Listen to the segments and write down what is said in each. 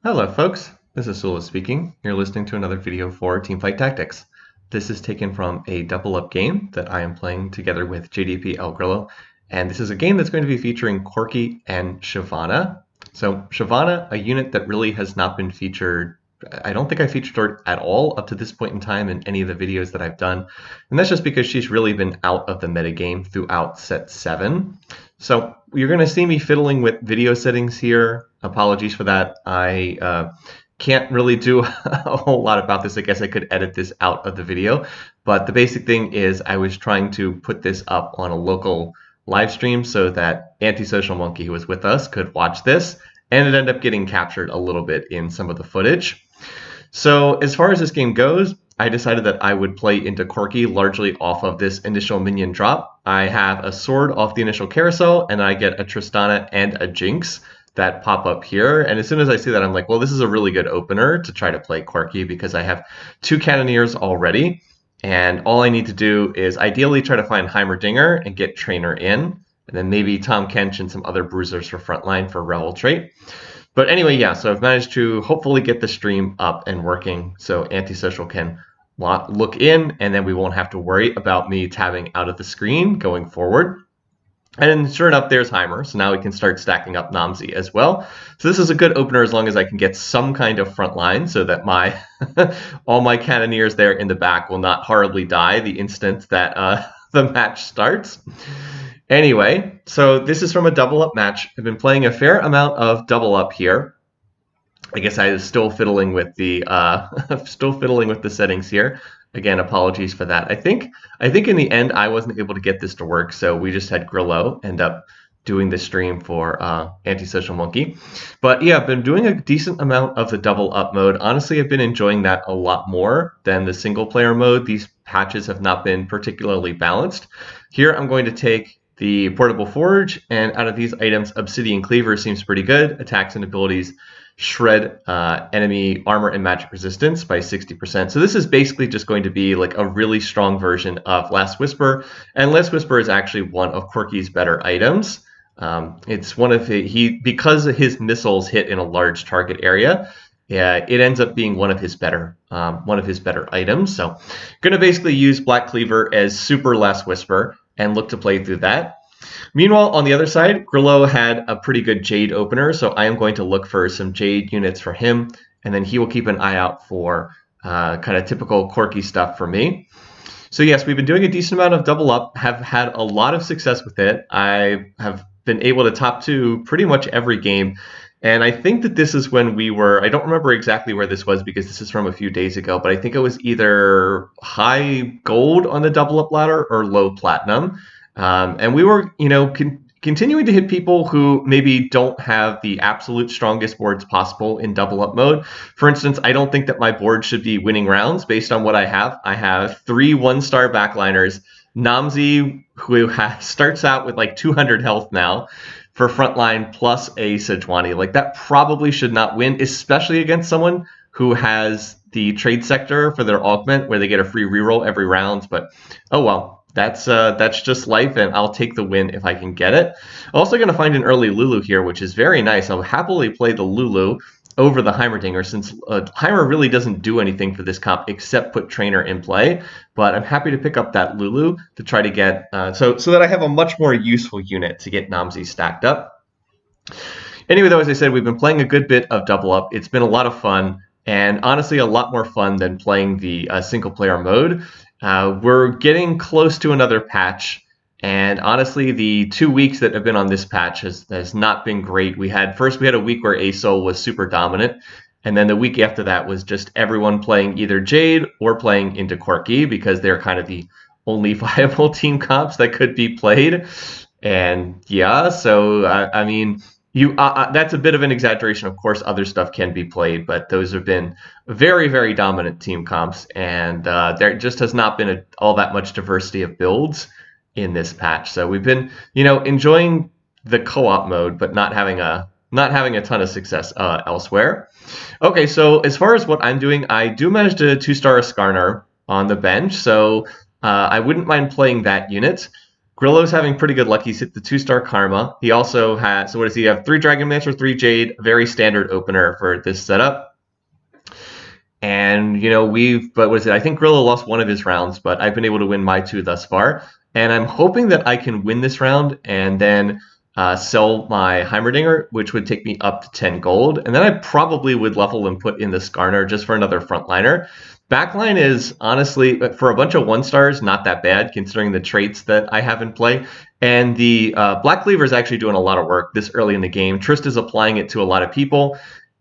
Hello folks, this is Sula speaking. You're listening to another video for Teamfight Tactics. This is taken from a double-up game that I am playing together with JDP Grillo, and this is a game that's going to be featuring Corki and Shyvana. So Shyvana, a unit that really has not been featured. I don't think I featured her at all up to this point in time in any of the videos that I've done, and that's just because she's really been out of the metagame throughout set 7. So you're going to see me fiddling with video settings here. Apologies for that. I can't really do a whole lot about this. I guess I could edit this out of the video. But the basic thing is I was trying to put this up on a local live stream so that Antisocial Monkey, who was with us, could watch this. And it ended up getting captured a little bit in some of the footage. So as far as this game goes, I decided that I would play into Corki largely off of this initial minion drop. I have a sword off the initial carousel, and I get a Tristana and a Jinx that pop up here. And as soon as I see that, I'm like, well, this is a really good opener to try to play Corki because I have 2 Cannoneers already. And all I need to do is ideally try to find Heimerdinger and get Trainer in. And then maybe Tom Kench and some other bruisers for frontline for Revel trait. But anyway, yeah, so I've managed to hopefully get the stream up and working so Antisocial can look in, and then we won't have to worry about me tabbing out of the screen going forward. And sure enough, there's Heimer, so now we can start stacking up Namzi as well. So this is a good opener as long as I can get some kind of front line so that my all my Cannoneers there in the back will not horribly die the instant that the match starts. Anyway, so this is from a double-up match. I've been playing a fair amount of double-up here. I guess I was still fiddling with the settings here. Again, apologies for that. I think in the end I wasn't able to get this to work, so we just had Grillo end up doing the stream for Antisocial Monkey. But yeah, I've been doing a decent amount of the double-up mode. Honestly, I've been enjoying that a lot more than the single-player mode. These patches have not been particularly balanced. Here I'm going to take the Portable Forge, and out of these items, Obsidian Cleaver seems pretty good. Attacks and abilities shred enemy armor and magic resistance by 60%. So this is basically just going to be like a really strong version of Last Whisper, and Last Whisper is actually one of Corki's better items. It's one of because his missiles hit in a large target area. Yeah, it ends up being one of his better items. So I'm going to basically use Black Cleaver as super Last Whisper and look to play through that. Meanwhile, on the other side, Grillo had a pretty good Jade opener, so I am going to look for some Jade units for him, and then he will keep an eye out for kind of typical Corki stuff for me. So yes, we've been doing a decent amount of double up, have had a lot of success with it. I have been able to top 2 pretty much every game, and I think that this is when we were, I don't remember exactly where this was because this is from a few days ago, but I think it was either high gold on the double up ladder or low platinum. And we were, continuing to hit people who maybe don't have the absolute strongest boards possible in double up mode. For instance, I don't think that my board should be winning rounds based on what I have. I have 3 1-star backliners. Namzi, who starts out with like 200 health now for frontline, plus a Sejuani. Like that probably should not win, especially against someone who has the trade sector for their augment where they get a free reroll every round. But oh well. That's just life, and I'll take the win if I can get it. Also going to find an early Lulu here, which is very nice. I'll happily play the Lulu over the Heimerdinger since Heimer really doesn't do anything for this comp except put Trainer in play. But I'm happy to pick up that Lulu to try to get so that I have a much more useful unit to get Namzi stacked up. Anyway, though, as I said, we've been playing a good bit of double up. It's been a lot of fun, and honestly, a lot more fun than playing the single-player mode. We're getting close to another patch, and honestly, the 2 weeks that have been on this patch has not been great. We had a week where ASOL was super dominant, and then the week after that was just everyone playing either Jade or playing into Corki because they're kind of the only viable team comps that could be played. And yeah, so I mean, that's a bit of an exaggeration. Of course, other stuff can be played, but those have been very, very dominant team comps, and there just has not been all that much diversity of builds in this patch. So we've been, enjoying the co-op mode, but not having a ton of success elsewhere. Okay, so as far as what I'm doing, I do manage to 2-star a Skarner on the bench, so I wouldn't mind playing that unit. Grillo's having pretty good luck. He's hit the 2-star Karma. He also has, so what does he have? 3 Dragon Mancer, 3 Jade, very standard opener for this setup. And, but what is it? I think Grillo lost one of his rounds, but I've been able to win my 2 thus far. And I'm hoping that I can win this round and then sell my Heimerdinger, which would take me up to 10 gold. And then I probably would level and put in the Skarner just for another frontliner. Backline is honestly, for a bunch of 1-stars, not that bad considering the traits that I have in play. And the Black Cleaver is actually doing a lot of work this early in the game. Trist is applying it to a lot of people.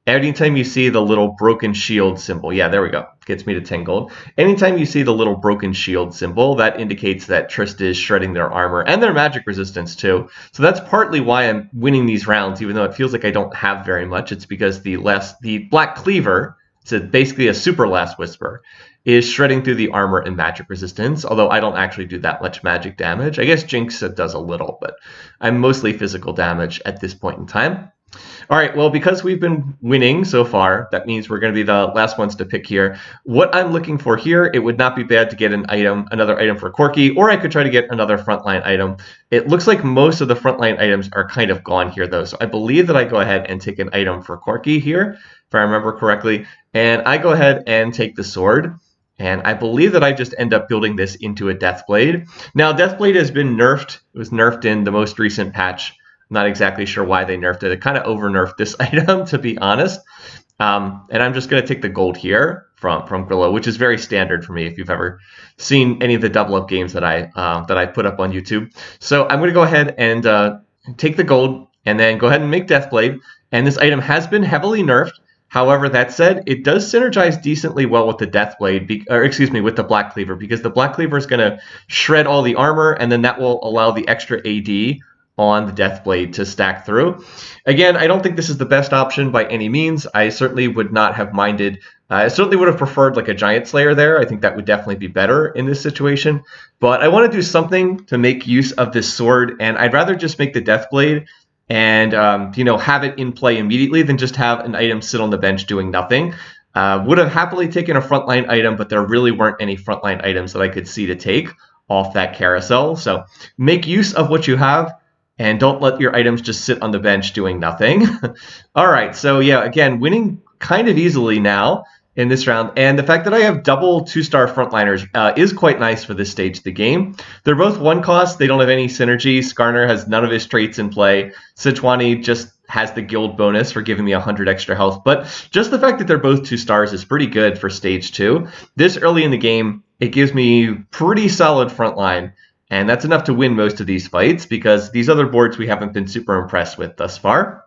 Anytime you see the little broken shield symbol, yeah, there we go, gets me to 10 gold. Anytime you see the little broken shield symbol, that indicates that Trist is shredding their armor and their magic resistance too. So that's partly why I'm winning these rounds, even though it feels like I don't have very much. It's because the Black Cleaver, so basically a super Last Whisper, is shredding through the armor and magic resistance, although I don't actually do that much magic damage. I guess Jinx does a little, but I'm mostly physical damage at this point in time. All right, well, because we've been winning so far, that means we're going to be the last ones to pick here. What I'm looking for here, it would not be bad to get another item for Corki, or I could try to get another frontline item. It looks like most of the frontline items are kind of gone here, though, so I believe that I go ahead and take an item for Corki here, if I remember correctly, and I go ahead and take the sword. And I believe that I just end up building this into a Deathblade. Now, Deathblade has been nerfed. It was nerfed in the most recent patch. I'm not exactly sure why they nerfed it. It kind of over-nerfed this item, to be honest. And I'm just going to take the gold here from Grillo, which is very standard for me if you've ever seen any of the double-up games that I put up on YouTube. So I'm going to go ahead and take the gold and then go ahead and make Deathblade. And this item has been heavily nerfed. However, that said, it does synergize decently well with the Deathblade, with the Black Cleaver, because the Black Cleaver is going to shred all the armor, and then that will allow the extra AD on the Deathblade to stack through. Again, I don't think this is the best option by any means. I certainly would not have minded. I certainly would have preferred like a Giant Slayer there. I think that would definitely be better in this situation. But I want to do something to make use of this sword, and I'd rather just make the Deathblade and have it in play immediately than just have an item sit on the bench doing nothing. Would have happily taken a frontline item, but there really weren't any frontline items that I could see to take off that carousel. So make use of what you have, and don't let your items just sit on the bench doing nothing. All right, so yeah, again, winning kind of easily now in this round. And the fact that I have double 2-star frontliners is quite nice for this stage of the game. They're both 1 cost. They don't have any synergy. Skarner has none of his traits in play. Sejuani just has the guild bonus for giving me 100 extra health. But just the fact that they're both 2 stars is pretty good for stage 2. This early in the game, it gives me pretty solid frontline. And that's enough to win most of these fights because these other boards we haven't been super impressed with thus far.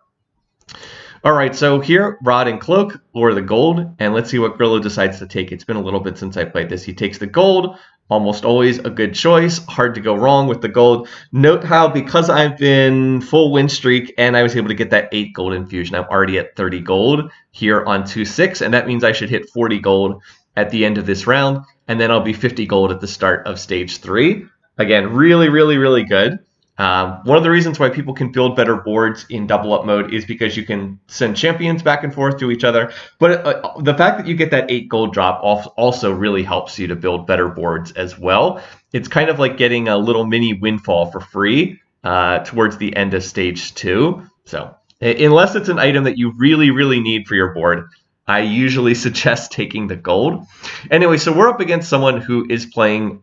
All right, so here, Rod and Cloak lure the gold, and let's see what Grillo decides to take. It's been a little bit since I played this. He takes the gold, almost always a good choice. Hard to go wrong with the gold. Note how, because I've been full win streak and I was able to get that 8 gold infusion, I'm already at 30 gold here on 2-6, and that means I should hit 40 gold at the end of this round, and then I'll be 50 gold at the start of stage 3. Again, really, really, really good. One of the reasons why people can build better boards in double up mode is because you can send champions back and forth to each other. But the fact that you get that 8 gold drop also really helps you to build better boards as well. It's kind of like getting a little mini windfall for free towards the end of stage 2. So unless it's an item that you really, really need for your board, I usually suggest taking the gold. Anyway, so we're up against someone who is playing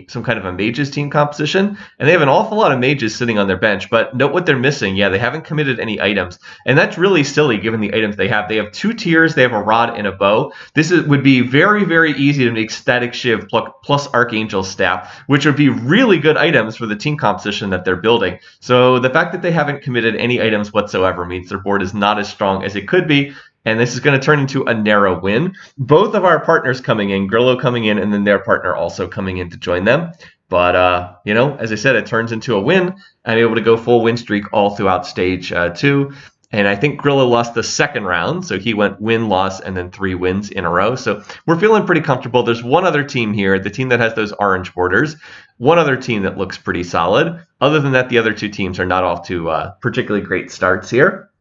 some kind of a mages team composition, and they have an awful lot of mages sitting on their bench, but note what they're missing. Yeah, they haven't committed any items, and that's really silly given the items they have. They have 2 tiers, they have a rod and a bow. Would be very, very easy to make Static Shiv plus Archangel Staff, which would be really good items for the team composition that they're building. So the fact that they haven't committed any items whatsoever means their board is not as strong as it could be, and this is going to turn into a narrow win. Both of our partners coming in, Grillo coming in, and then their partner also coming in to join them. But, as I said, it turns into a win. I'm able to go full win streak all throughout stage 2. And I think Grillo lost the second round, so he went win, loss, and then 3 wins in a row. So we're feeling pretty comfortable. There's one other team here, the team that has those orange borders. One other team that looks pretty solid. Other than that, the other 2 teams are not off to particularly great starts here.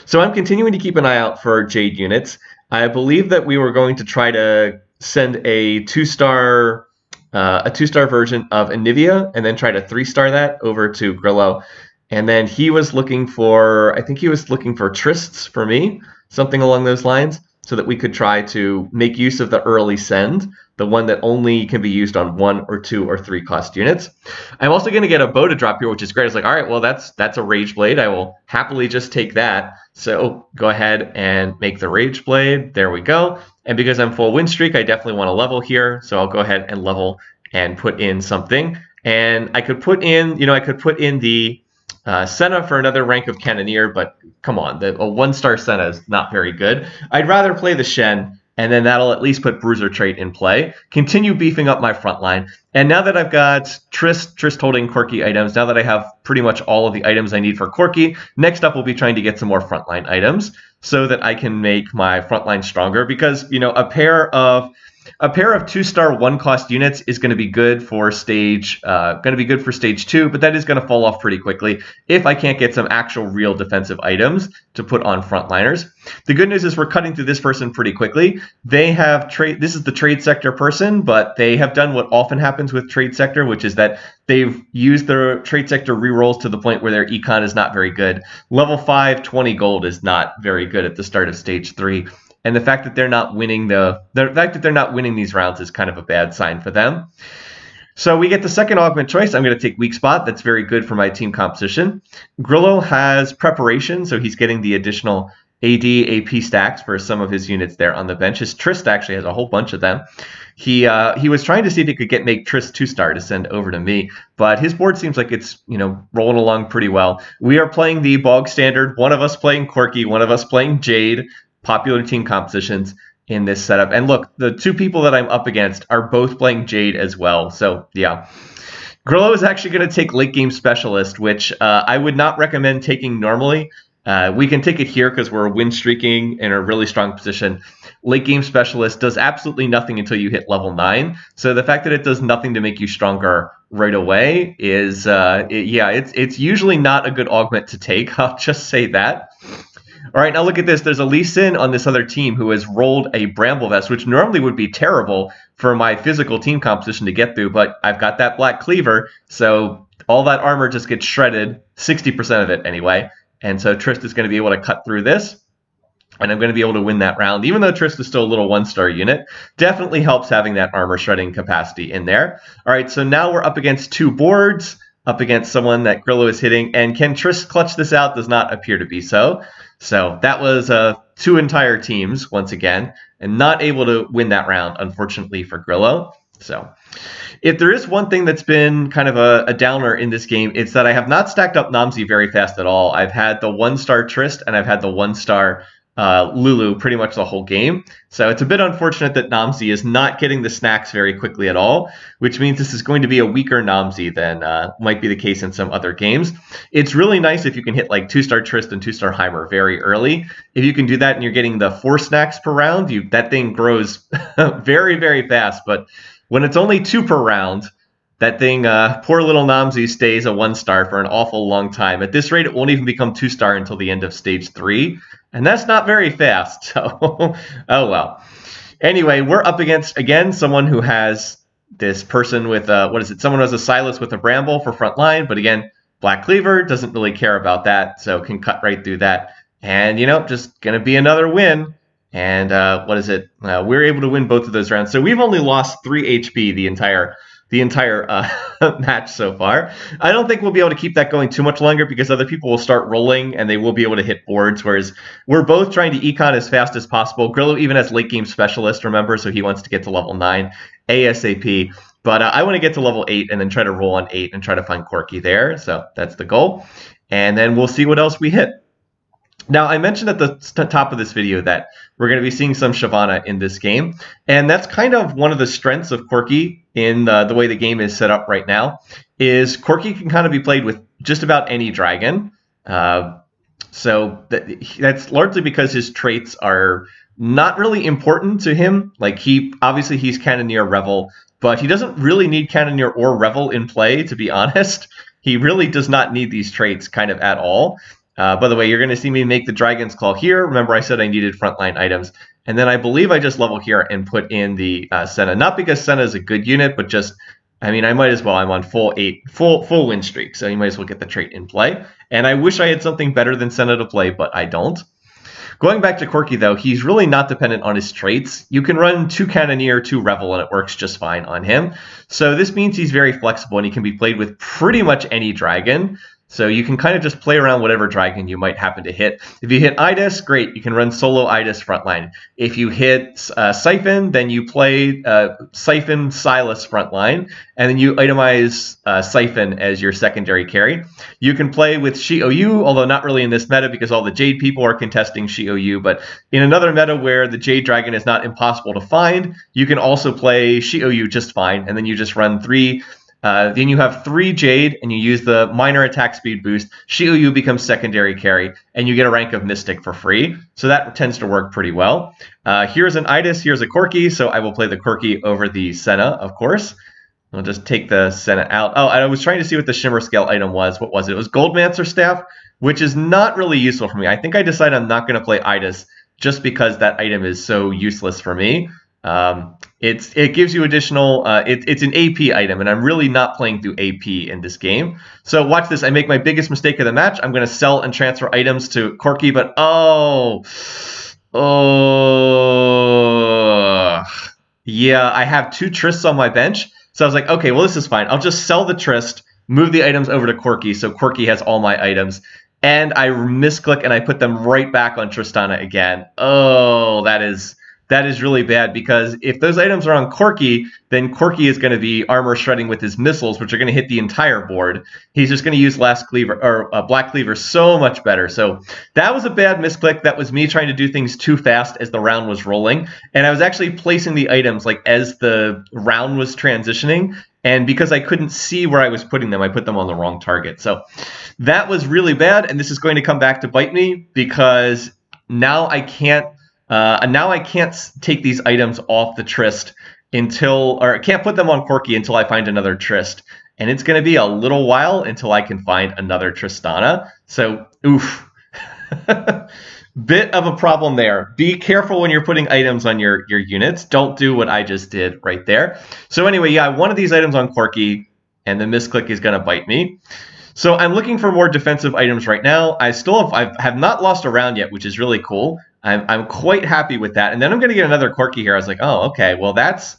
So I'm continuing to keep an eye out for Jade units. I believe that we were going to try to send a 2-star a 2-star version of Anivia, and then try to 3-star that over to Grillo. And then he was looking for, I think he was looking for Trysts for me, something along those lines, so that we could try to make use of the early send, the one that only can be used on 1 or 2 or 3 cost units. I'm also going to get a bow to drop here, which is great. It's like, all right, well, that's a Rage Blade. I will happily just take that. So go ahead and make the Rage Blade. There we go. And because I'm full win streak, I definitely want to level here. So I'll go ahead and level and put in something. And I could put in, I could put in the Senna for another rank of Cannoneer, but come on, a 1-star Senna is not very good. I'd rather play the Shen, and then that'll at least put Bruiser trait in play. Continue beefing up my front line. And now that I've got Trist holding Corki items, now that I have pretty much all of the items I need for Corki, next up we'll be trying to get some more frontline items so that I can make my frontline stronger, because, a pair of 2-star 1-cost units is going to be good for stage 2, but that is going to fall off pretty quickly if I can't get some actual real defensive items to put on frontliners. The good news is we're cutting through this person pretty quickly. They have this is the trade sector person, but they have done what often happens with trade sector, which is that they've used their trade sector rerolls to the point where their econ is not very good. Level 5, 20 gold is not very good at the start of stage 3. And the fact that they're not winning these rounds is kind of a bad sign for them. So we get the second augment choice. I'm going to take Weak Spot. That's very good for my team composition. Grillo has Preparation, so he's getting the additional AD, AP stacks for some of his units there on the bench. His Trist actually has a whole bunch of them. He was trying to see if he could make Trist 2-star to send over to me, but his board seems like it's rolling along pretty well. We are playing the bog standard. One of us playing Corki, one of us playing Jade. Popular team compositions in this setup. And look, the two people that I'm up against are both playing Jade as well. So yeah. Grillo is actually going to take late game specialist, which I would not recommend taking normally. We can take it here because we're win streaking in a really strong position. Late game specialist does absolutely nothing until you hit level 9. So the fact that it does nothing to make you stronger right away is, it's usually not a good augment to take. I'll just say that. All right, now look at this. There's a Lee Sin on this other team who has rolled a Bramble Vest, which normally would be terrible for my physical team composition to get through, but I've got that Black Cleaver, so all that armor just gets shredded, 60% of it anyway. And so Trist is going to be able to cut through this, and I'm going to be able to win that round. Even though Trist is still a little 1-star unit, definitely helps having that armor shredding capacity in there. All right, so now we're up against 2 boards, up against someone that Grillo is hitting, and can Trist clutch this out? Does not appear to be so. So that was 2 entire teams, once again, and not able to win that round, unfortunately, for Grillo. So if there is one thing that's been kind of a downer in this game, it's that I have not stacked up Namzi very fast at all. I've had the 1-star Trist, and I've had the 1-star Lulu pretty much the whole game. So it's a bit unfortunate that Namzi is not getting the snacks very quickly at all, which means this is going to be a weaker Namzi than might be the case in some other games. It's really nice if you can hit like 2-star Trist and 2-star Heimer very early. If you can do that and you're getting the 4 snacks per round, that thing grows very, very fast. But when it's only 2 per round, that thing, poor little Namzi stays a 1-star for an awful long time. At this rate, it won't even become 2-star until the end of stage 3. And that's not very fast, so oh well. Anyway, we're up against, again, someone who has this person with, someone who has a Silas with a Bramble for front line, but again, Black Cleaver doesn't really care about that, so can cut right through that. And, just going to be another win. And we're able to win both of those rounds. So we've only lost 3 HP the entire match so far. I don't think we'll be able to keep that going too much longer because other people will start rolling and they will be able to hit boards, whereas we're both trying to econ as fast as possible. Grillo even has late game specialist, remember, so he wants to get to level 9 ASAP. But I want to get to level 8 and then try to roll on 8 and try to find Corki there. So that's the goal. And then we'll see what else we hit. Now, I mentioned at the top of this video that we're going to be seeing some Shyvana in this game, and that's kind of one of the strengths of Corki in the way the game is set up right now, is Corki can kind of be played with just about any dragon. So that's largely because his traits are not really important to him. Like, obviously he's Cannoneer Revel, but he doesn't really need Cannoneer or Revel in play, to be honest. He really does not need these traits kind of at all. By the way, you're going to see me make the Dragon's Claw here. Remember, I said I needed frontline items. And then I believe I just level here and put in the Senna. Not because Senna is a good unit, but just, I mean, I might as well. I'm on full win streak, so you might as well get the trait in play. And I wish I had something better than Senna to play, but I don't. Going back to Corki, though, he's really not dependent on his traits. You can run 2 Cannoneer, 2 Revel, and it works just fine on him. So this means he's very flexible, and he can be played with pretty much any dragon. So you can kind of just play around whatever dragon you might happen to hit. If you hit Idis, great, you can run solo Idis frontline. If you hit Siphon, then you play Siphon Silas frontline, and then you itemize Siphon as your secondary carry. You can play with Shi-OU, although not really in this meta because all the Jade people are contesting Shi-OU, but in another meta where the Jade Dragon is not impossible to find, you can also play Shi-OU just fine, and then you just run 3. Then you have 3 Jade, and you use the minor attack speed boost. Shi-OU becomes secondary carry, and you get a rank of Mystic for free. So that tends to work pretty well. Here's an Idis, here's a Corki, so I will play the Corki over the Senna, of course. I'll just take the Senna out. Oh, I was trying to see what the Shimmer Scale item was. What was it? It was Goldmancer Staff, which is not really useful for me. I think I decided I'm not going to play Idis just because that item is so useless for me. It gives you additional, it's an AP item, and I'm really not playing through AP in this game. So watch this. I make my biggest mistake of the match. I'm going to sell and transfer items to Corki, but yeah, I have 2 Trists on my bench. So I was like, okay, well, this is fine. I'll just sell the Trist, move the items over to Corki, so Corki has all my items. And I misclick and I put them right back on Tristana again. Oh, that is really bad, because if those items are on Corki, then Corki is going to be armor shredding with his missiles, which are going to hit the entire board. He's just going to use Black Cleaver so much better. So that was a bad misclick. That was me trying to do things too fast as the round was rolling. And I was actually placing the items like as the round was transitioning. And because I couldn't see where I was putting them, I put them on the wrong target. So that was really bad. And this is going to come back to bite me, because now I can't take these items off the Trist I can't put them on Corki until I find another Trist. And it's going to be a little while until I can find another Tristana. So, oof. Bit of a problem there. Be careful when you're putting items on your units. Don't do what I just did right there. So anyway, yeah, one of these items on Corki, and the misclick is going to bite me. So I'm looking for more defensive items right now. I have not lost a round yet, which is really cool. I'm quite happy with that. And then I'm going to get another Corki here. I was like, oh, okay, well, that's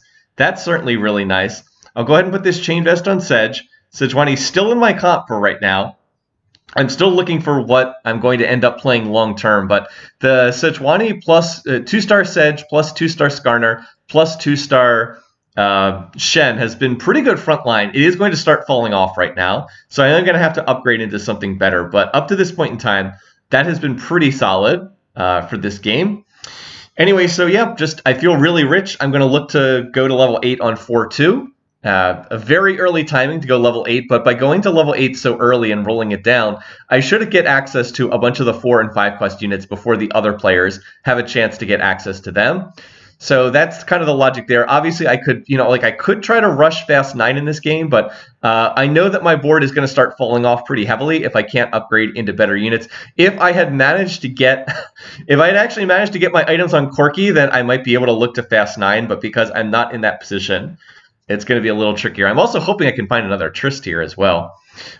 certainly really nice. I'll go ahead and put this Chain Vest on Sedge. Sejuani's still in my comp for right now. I'm still looking for what I'm going to end up playing long term, but the Sejuani plus 2-star Sedge plus 2-star Skarner plus 2-star Shen has been pretty good frontline. It is going to start falling off right now, so I am going to have to upgrade into something better. But up to this point in time, that has been pretty solid for this game. Anyway, so yeah, I feel really rich. I'm going to look to go to level 8 on 4-2. A very early timing to go level 8, but by going to level 8 so early and rolling it down, I should get access to a bunch of the 4 and 5 quest units before the other players have a chance to get access to them. So that's kind of the logic there. Obviously, I could, I could try to rush Fast 9 in this game, but I know that my board is going to start falling off pretty heavily if I can't upgrade into better units. If I had actually managed to get my items on Corki, then I might be able to look to Fast 9, but because I'm not in that position, it's going to be a little trickier. I'm also hoping I can find another Trist here as well.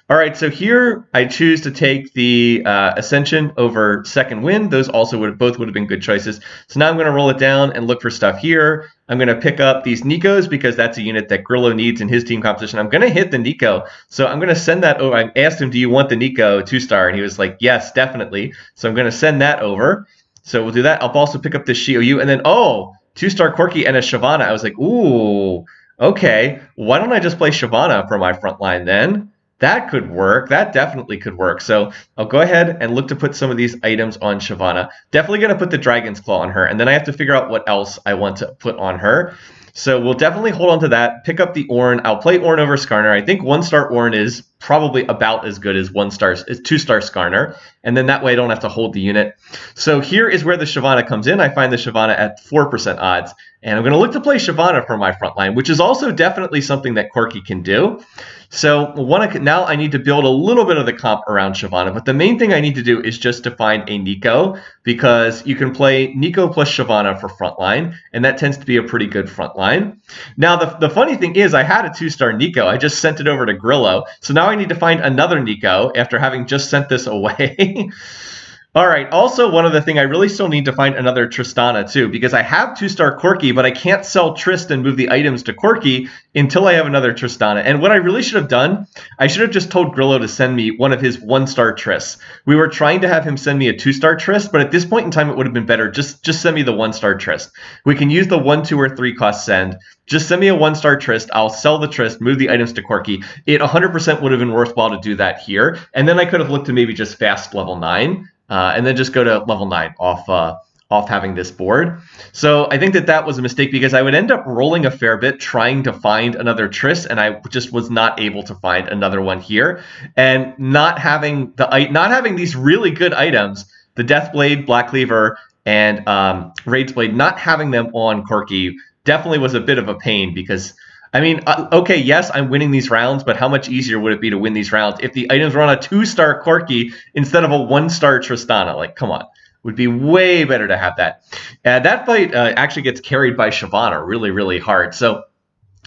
All right, so here I choose to take the Ascension over Second Wind. Those also both would have been good choices. So now I'm going to roll it down and look for stuff here. I'm going to pick up these Nikos because that's a unit that Grillo needs in his team composition. I'm going to hit the Nico, so I'm going to send that over. I asked him, do you want the Nico 2-star? And he was like, yes, definitely. So I'm going to send that over. So we'll do that. I'll also pick up the Shi-OU, and then, 2-star Corki and a Shyvana. I was like, ooh. Okay, why don't I just play Shyvana for my front line then? That could work. That definitely could work. So I'll go ahead and look to put some of these items on Shyvana. Definitely going to put the Dragon's Claw on her, and then I have to figure out what else I want to put on her. So we'll definitely hold on to that. Pick up the Ornn. I'll play Ornn over Skarner. I think 1-star Ornn is probably about as good as 2-star Skarner, and then that way I don't have to hold the unit. So here is where the Shyvana comes in. I find the Shyvana at 4% odds, and I'm going to look to play Shyvana for my front line, which is also definitely something that Corki can do. So now I need to build a little bit of the comp around Shyvana, but the main thing I need to do is just to find a Nico, because you can play Nico plus Shyvana for frontline, and that tends to be a pretty good frontline. Now, the funny thing is I had a 2-star Nico. I just sent it over to Grillo, so now I need to find another Nico after having just sent this away. All right. Also, one other thing, I really still need to find another Tristana too, because I have 2-star Corki, but I can't sell Trist and move the items to Corki until I have another Tristana. And what I really should have done, I should have just told Grillo to send me one of his 1-star Trists. We were trying to have him send me a 2-star Trist, but at this point in time, it would have been better. Just send me the 1-star Trist. We can use the 1, 2, or 3 cost send. Just send me a 1-star Trist. I'll sell the Trist, move the items to Corki. It 100% would have been worthwhile to do that here. And then I could have looked to maybe just fast level 9. And then just go to level 9 off having this board. So I think that was a mistake, because I would end up rolling a fair bit trying to find another Triss, and I just was not able to find another one here. And not having these really good items, the Deathblade, Blackcleaver, and Raids Blade, not having them on Corki definitely was a bit of a pain, because I mean, okay, yes, I'm winning these rounds, but how much easier would it be to win these rounds if the items were on a 2-star Corki instead of a 1-star Tristana? Like, come on. It would be way better to have that. That fight actually gets carried by Shyvana really, really hard. So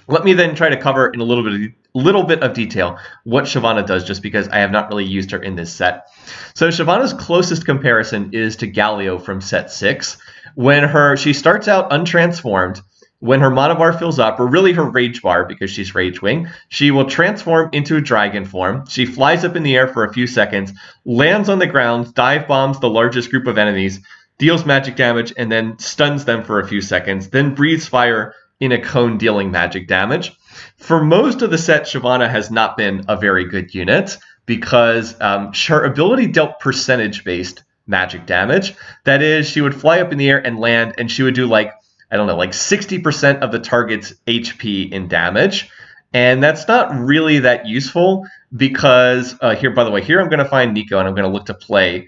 let me then try to cover in a little bit of detail what Shyvana does, just because I have not really used her in this set. So Shyvana's closest comparison is to Galio from set 6. When she starts out untransformed, when her mana bar fills up, or really her rage bar, because she's Rage Wing, she will transform into a dragon form. She flies up in the air for a few seconds, lands on the ground, dive bombs the largest group of enemies, deals magic damage, and then stuns them for a few seconds, then breathes fire in a cone, dealing magic damage. For most of the set, Shyvana has not been a very good unit, because her ability dealt percentage-based magic damage. That is, she would fly up in the air and land, and she would do like 60% of the target's HP in damage. And that's not really that useful, because here, by the way, here I'm going to find Nico, and I'm going to look to play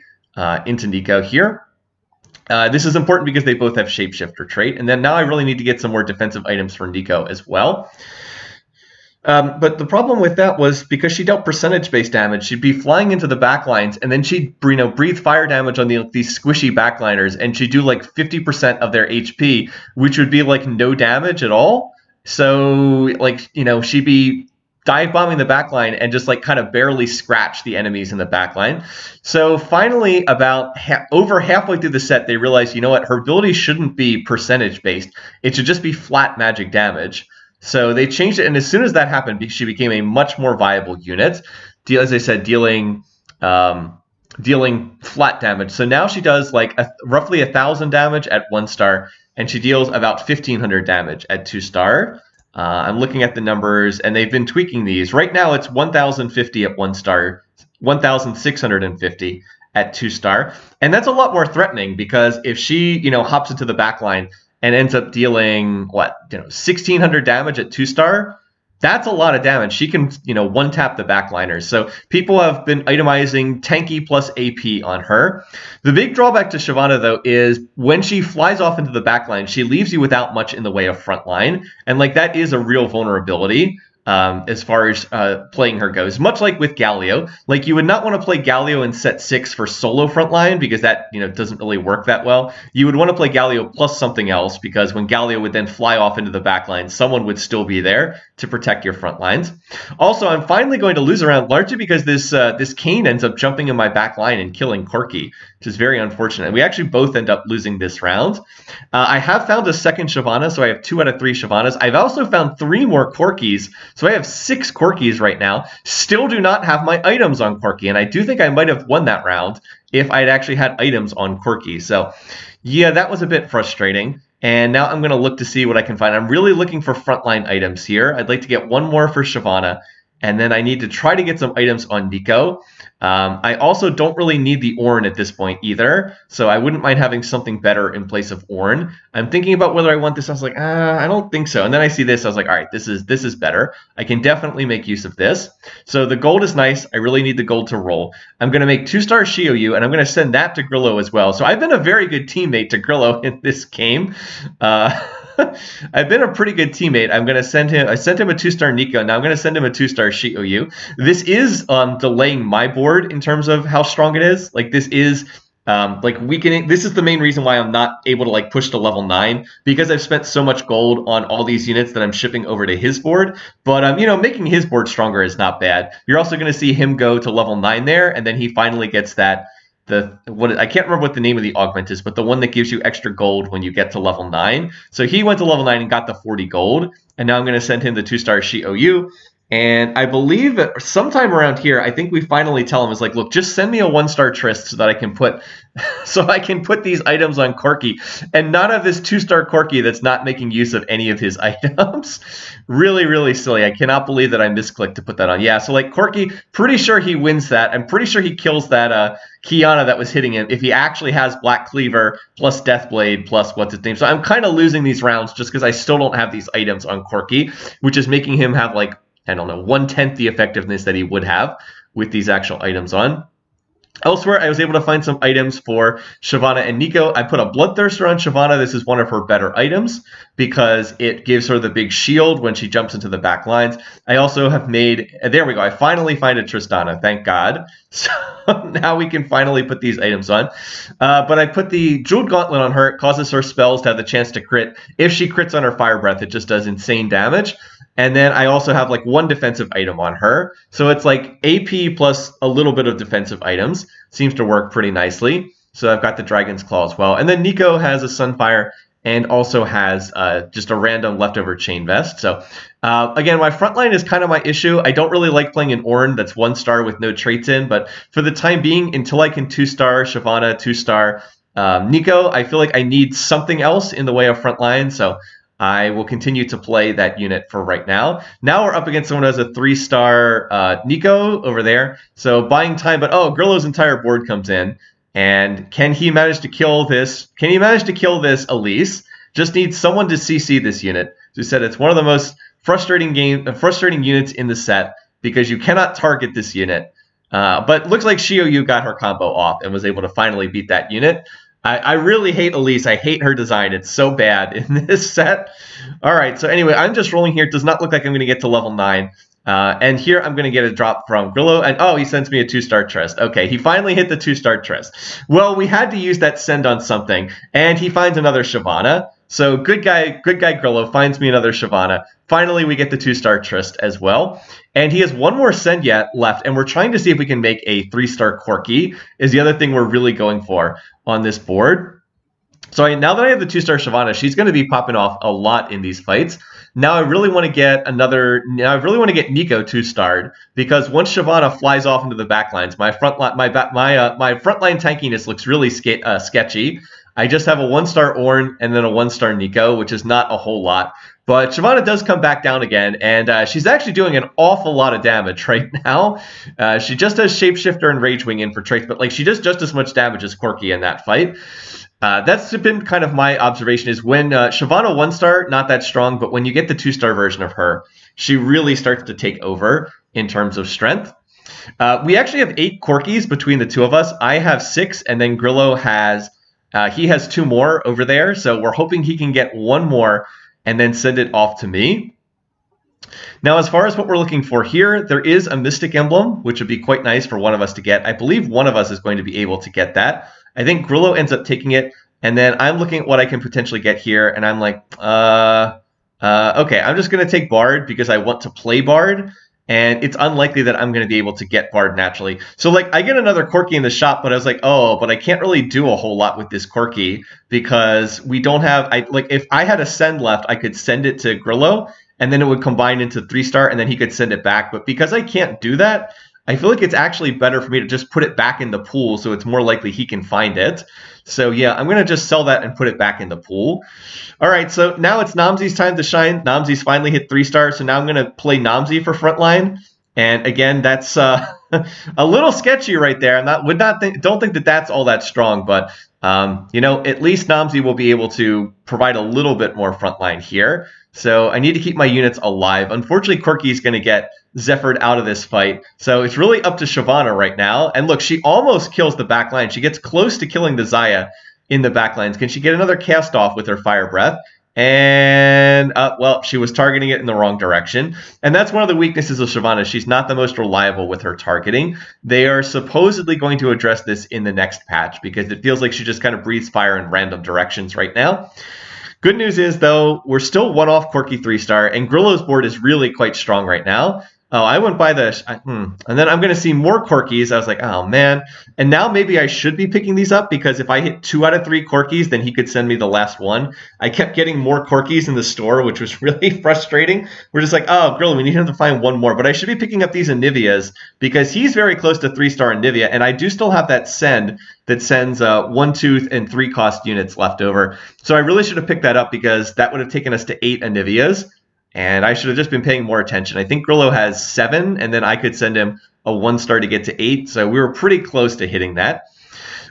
into Nico here. This is important because they both have Shapeshifter trait. And then now I really need to get some more defensive items for Nico as well. But the problem with that was, because she dealt percentage-based damage, she'd be flying into the backlines, and then she'd breathe fire damage on these squishy backliners, and she'd do like 50% of their HP, which would be like no damage at all. So she'd be dive bombing the backline and just like kind of barely scratch the enemies in the backline. So finally, about over halfway through the set, they realized, you know what, her ability shouldn't be percentage-based. It should just be flat magic damage. So they changed it, and as soon as that happened, she became a much more viable unit. As I said, dealing flat damage. So now she does like roughly 1,000 damage at 1-star, and she deals about 1,500 damage at 2-star. I'm looking at the numbers, and they've been tweaking these. Right now, it's 1,050 at 1-star, 1,650 at 2-star, and that's a lot more threatening, because if she hops into the backline and ends up dealing 1,600 damage at 2-star, that's a lot of damage. She can one-tap the backliners. So people have been itemizing tanky plus AP on her. The big drawback to Shyvana, though, is when she flies off into the backline, she leaves you without much in the way of frontline, and that is a real vulnerability. As far as playing her goes. Much like with Galio. You would not want to play Galio in set 6 for solo frontline, because that doesn't really work that well. You would want to play Galio plus something else, because when Galio would then fly off into the backline, someone would still be there to protect your front lines. Also, I'm finally going to lose a round, largely because this Kane ends up jumping in my back line and killing Corki, which is very unfortunate. We actually both end up losing this round. I have found a second Shyvana, so I have 2 out of 3 Shyvanas. I've also found 3 more Corkis, so I have 6 Corkis right now. Still do not have my items on Corki, and I do think I might have won that round if I'd actually had items on Corki. So yeah, that was a bit frustrating. And now I'm going to look to see what I can find. I'm really looking for frontline items here. I'd like to get one more for Shyvana, and then I need to try to get some items on Nico. I also don't really need the Ornn at this point either, so I wouldn't mind having something better in place of Ornn. I'm thinking about whether I want this. I was like, I don't think so. And then I see this. I was like, all right, this is better. I can definitely make use of this. So the gold is nice. I really need the gold to roll. I'm going to make 2-star Shioyu, and I'm going to send that to Grillo as well. So I've been a very good teammate to Grillo in this game. I've been a pretty good teammate. I'm going to send him. I sent him a 2-star Nico. Now I'm going to send him a 2-star Shioyu. This is delaying my board in terms of how strong it is. Like this is like weakening. This is the main reason why I'm not able to like push to level 9 because I've spent so much gold on all these units that I'm shipping over to his board. But you know, making his board stronger is not bad. You're also going to see him go to level 9 there, and then he finally gets that. I can't remember what the name of the augment is, but the one that gives you extra gold when you get to level 9. So he went to level 9 and got the 40 gold, and now I'm going to send him the 2-star Shioyu. And I believe that sometime around here, I think we finally tell him is like, look, just send me a 1-star Trist so that I can put these items on Corki and not have this 2-star Corki that's not making use of any of his items. Really, really silly. I cannot believe that I misclicked to put that on. Yeah, so like Corki, pretty sure he wins that. I'm pretty sure he kills that Kiana that was hitting him if he actually has Black Cleaver plus Deathblade plus what's his name. So I'm kind of losing these rounds just because I still don't have these items on Corki, which is making him have like, I don't know, 1/10 the effectiveness that he would have with these actual items on. Elsewhere, I was able to find some items for Shyvana and Nico. I put a Bloodthirster on Shyvana. This is one of her better items because it gives her the big shield when she jumps into the back lines. I also have made, there we go, I finally find a Tristana, thank God. So now we can finally put these items on. But I put the Jeweled Gauntlet on her. It causes her spells to have the chance to crit. If she crits on her Fire Breath, it just does insane damage. And then I also have like 1 defensive item on her. So it's like AP plus a little bit of defensive items. Seems to work pretty nicely. So I've got the Dragon's Claw as well. And then Nico has a Sunfire and also has just a random leftover Chain Vest. So again, my front line is kind of my issue. I don't really like playing an Ornn that's 1-star with no traits in. But for the time being, until I can 2-star Shyvana, 2-star Nico, I feel like I need something else in the way of front line. So I will continue to play that unit for right now. Now we're up against someone who has a 3-star Nico over there. So buying time, but oh, Grillo's entire board comes in. And can he manage to kill this? Can he manage to kill this Elise? Just needs someone to CC this unit. As we said, it's one of the most frustrating units in the set because you cannot target this unit. But looks like Shioyu got her combo off and was able to finally beat that unit. I really hate Elise. I hate her design. It's so bad in this set. All right, so anyway, I'm just rolling here. It does not look like I'm going to get to level 9. And here I'm going to get a drop from Grillo. And oh, he sends me a 2-star Trist. Okay, he finally hit the 2-star Trist. Well, we had to use that send on something. And he finds another Shyvana. So good guy Grillo finds me another Shyvana. Finally, we get the 2-star Trist as well. And he has one more send yet left. And we're trying to see if we can make a 3-star Corki is the other thing we're really going for on this board. So now that I have the 2-star Shyvana, she's going to be popping off a lot in these fights. Now I really want to get Nico 2-starred because once Shyvana flies off into the backlines, my frontline tankiness looks really sketchy. I just have a 1-star Ornn and then a 1-star Nico, which is not a whole lot. But Shyvana does come back down again, and she's actually doing an awful lot of damage right now. She just has Shapeshifter and Rage Wing in for traits, but like she does just as much damage as Corki in that fight. That's been kind of my observation is when Shyvana 1-star, not that strong, but when you get the 2-star version of her, she really starts to take over in terms of strength. We actually have 8 Corkis between the two of us. I have 6, and then Grillo has... he has 2 more over there, so we're hoping he can get 1 more and then send it off to me. Now, as far as what we're looking for here, there is a Mystic Emblem, which would be quite nice for one of us to get. I believe one of us is going to be able to get that. I think Grillo ends up taking it, and then I'm looking at what I can potentially get here, and I'm like, okay, I'm just going to take Bard because I want to play Bard. And it's unlikely that I'm going to be able to get Bard naturally. So, like, I get another Corki in the shop, but I was like, oh, but I can't really do a whole lot with this Corki because we don't have... if I had a send left, I could send it to Grillo, and then it would combine into 3-star, and then he could send it back. But because I can't do that, I feel like it's actually better for me to just put it back in the pool so it's more likely he can find it. So, yeah, I'm going to just sell that and put it back in the pool. All right, so now it's Namzi's time to shine. Namzi's finally hit 3-star, so now I'm going to play Namzi for frontline. And again, that's a little sketchy right there. Don't think that that's all that strong, but you know, at least Namzi will be able to provide a little bit more frontline here. So I need to keep my units alive. Unfortunately, Corki is going to get Zephyr'd out of this fight. So it's really up to Shyvana right now. And look, she almost kills the back line. She gets close to killing the Xayah in the back lines. Can she get another cast off with her Fire Breath? And, well, she was targeting it in the wrong direction. And that's one of the weaknesses of Shyvana. She's not the most reliable with her targeting. They are supposedly going to address this in the next patch because it feels like she just kind of breathes fire in random directions right now. Good news is, though, we're still one off Corki 3-star, and Grillo's board is really quite strong right now. Oh, I went by the... And then I'm going to see more Corkis. I was like, oh, man. And now maybe I should be picking these up because if I hit 2 out of 3 Corkis, then he could send me the last one. I kept getting more Corkis in the store, which was really frustrating. We're just like, oh, Grillo, we need him to find one more. But I should be picking up these Anivias because he's very close to 3-star Anivia, and I do still have that send that sends 1 tooth and 3 cost units left over. So I really should have picked that up because that would have taken us to 8 Anivias. And I should have just been paying more attention. I think Grillo has 7, and then I could send him a 1-star to get to 8. So we were pretty close to hitting that.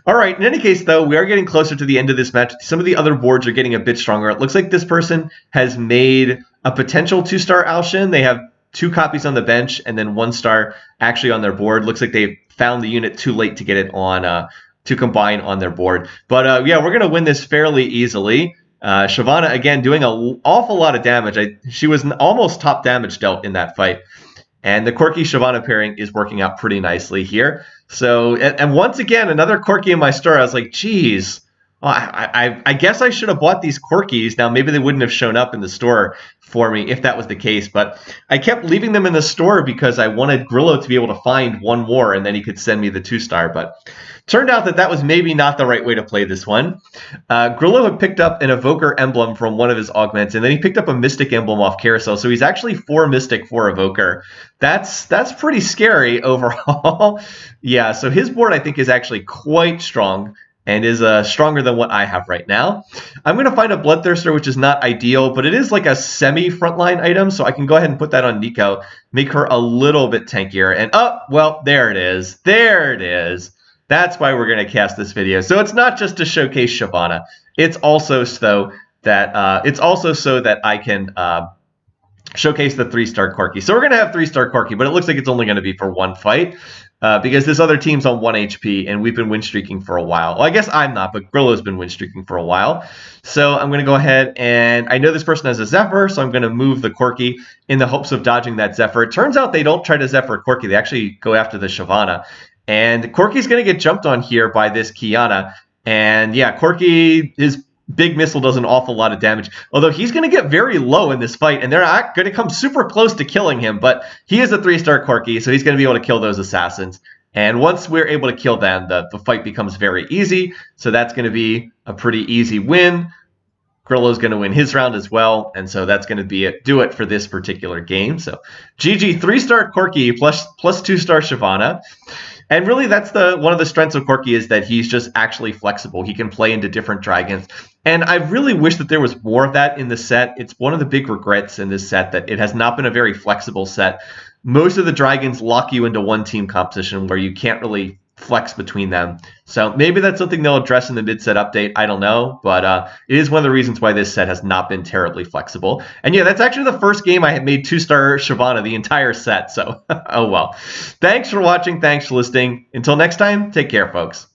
All right, in any case, though, we are getting closer to the end of this match. Some of the other boards are getting a bit stronger. It looks like this person has made a potential 2-star Alshin. They have 2 copies on the bench and then 1-star actually on their board. Looks like they found the unit too late to get it on to combine on their board. But yeah, we're going to win this fairly easily. Shyvana, again, doing an awful lot of damage. She was almost top damage dealt in that fight. And the Corki Shyvana pairing is working out pretty nicely here. So, and once again, another Corki in my store. I was like, geez, I guess I should have bought these Corkis. Now, maybe they wouldn't have shown up in the store for me if that was the case. But I kept leaving them in the store because I wanted Grillo to be able to find one more, and then he could send me the 2-star. But turned out that was maybe not the right way to play this one. Grillo had picked up an Evoker emblem from one of his augments, and then he picked up a Mystic emblem off Carousel. So he's actually 4 Mystic, 4 Evoker. That's pretty scary overall. Yeah, so his board, I think, is actually quite strong and is stronger than what I have right now. I'm going to find a Bloodthirster, which is not ideal, but it is like a semi-frontline item, so I can go ahead and put that on Nico, make her a little bit tankier. And, oh, well, there it is. There it is. That's why we're going to cast this video. So it's not just to showcase Shyvana. It's also so that I can showcase the 3-star Corki. So we're going to have 3-star Corki, but it looks like it's only going to be for one fight because this other team's on 1 HP, and we've been win streaking for a while. Well, I guess I'm not, but Grillo's been win streaking for a while. So I'm going to go ahead, and I know this person has a Zephyr, so I'm going to move the Corki in the hopes of dodging that Zephyr. It turns out they don't try to Zephyr Corki. They actually go after the Shyvana. And Corki's going to get jumped on here by this Kiana. And yeah, Corki, his big missile does an awful lot of damage. Although he's going to get very low in this fight, and they're not going to come super close to killing him. But he is a 3-star Corki, so he's going to be able to kill those assassins. And once we're able to kill them, the fight becomes very easy. So that's going to be a pretty easy win. Grillo's going to win his round as well, and so that's going to do it for this particular game. So GG, 3-star Corki plus 2-star Shyvana. And really, that's one of the strengths of Corki is that he's just actually flexible. He can play into different dragons. And I really wish that there was more of that in the set. It's one of the big regrets in this set that it has not been a very flexible set. Most of the dragons lock you into one team composition where you can't really flex between them. So maybe that's something they'll address in the mid-set update. I don't know. But it is one of the reasons why this set has not been terribly flexible. And yeah, that's actually the first game I had made 2-star Shyvana the entire set. So, oh well. Thanks for watching. Thanks for listening. Until next time, take care, folks.